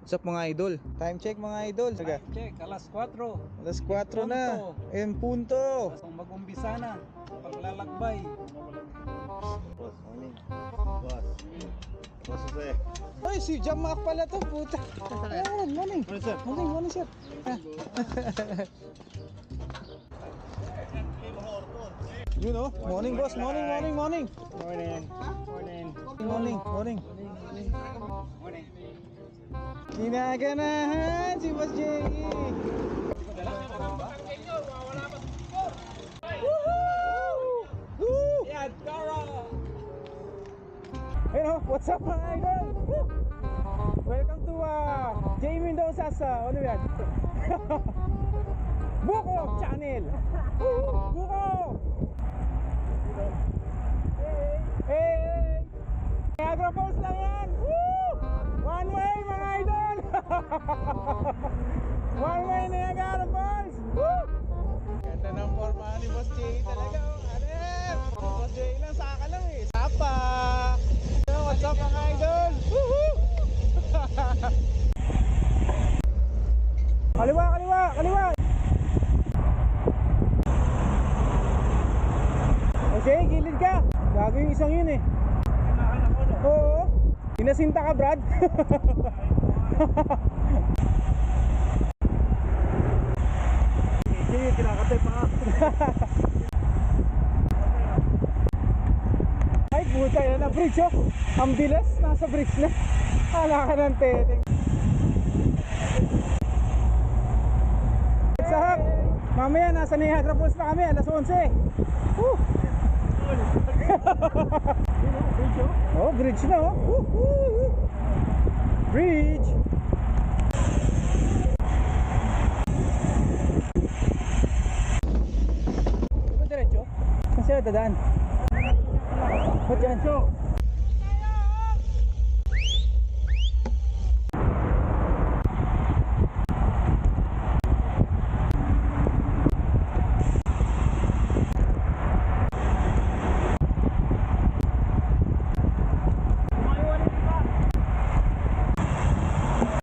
What's up mga idol? Time check mga idol. Time check, alas 4. Alas 4 na. En punto. Kung mag-umbisa na, paglalakbay. Boss, morning. Boss. Boss Jose. Ay, si Jamak pala to, puta. Ayan, morning. Morning, sir. Morning, sir. You know, morning boss, morning. Morning. Morning. Kinaganahan si Boss Jay. Woo! Yan, Tara! Hey, what's up mga idol? Woo! Welcome to Jay Mendoza's ano yan? Buko channel. Buko. Hey. Niagara Falls lang yan. Woo! One way mga idol. One way Niagara Falls. Woo! Ganda ng forma ni Boss Jay talaga. Anep! Boss Jay lang saka lang eh. Sapa. What's up mga idol? Woohoo! Kaliwa. Okay, gilid ka. Gago yung isang yun eh. Oo. Pinasinta ka, Brad. Sige, kinakatay pa nga. Ay, puta yan na bridge oh. Ang bilis, nasa bridge na. Hala ka ng teteng. Sahak, mamaya nasa Niagara Falls na kami, alas 11. Woo! Oh, bridge na oh. Woo! Bridge. Diba diretso? Saan sila dadaan? Ba't yan?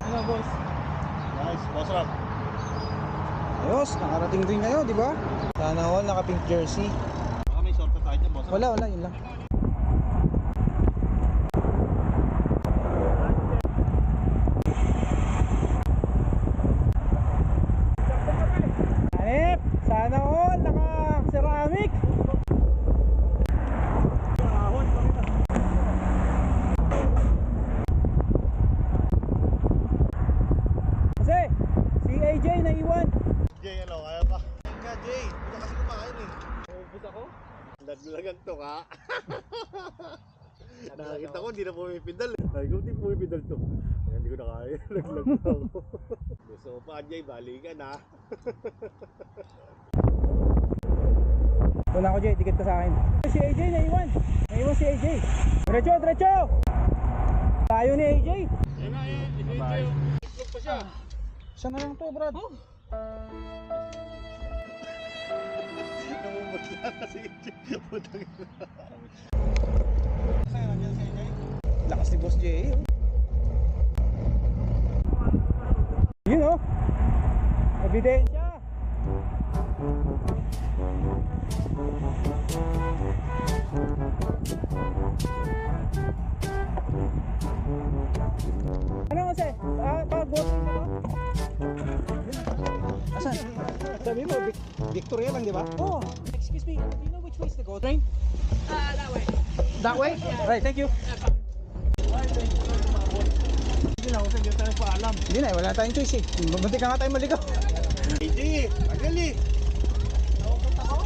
Ano boss? Nice, boss Rob. Ayos, nakarating din kayo, di ba? Sana all naka pink jersey. Baka may short na tayo dyan, boss. Wala, yun lang. Hanip, sana all naka-ceramic. Kasi, si AJ naiwan. Jay, ano, kaya pa? Nga, Jay. Hindi ka kasi kumakain eh. Ubus ako? Naglagan to ka. Nakakita ko, hindi na pumipidal eh. Sabi ko, hindi pumipidal to. Kaya hindi ko na kaya. Naglag na ako. Gusto mo pa, Jay, balikan ha. Wala ko Jay, dikit ka sa akin. Si AJ naiwan. Naiwan si AJ. Diretso. Tayo ni AJ. Yan na eh. Bye. Itlog pa siya. Siya na lang to, Brad. Namumutla kasi putang ina. Lakas ni Boss Jay. You know, ebidensya. Ano kasi? Pag-voting mo ba? Asan? Sabi mo, Victoria lang, di ba? Oh, excuse me, do you know which way is the GO train? That way. That way? Right, thank you. Hindi na, kasi hindi tayo paalam. Hindi na, wala tayong choice eh. Bunti ka nga tayo maligaw. Hindi, tagal eh. Ako.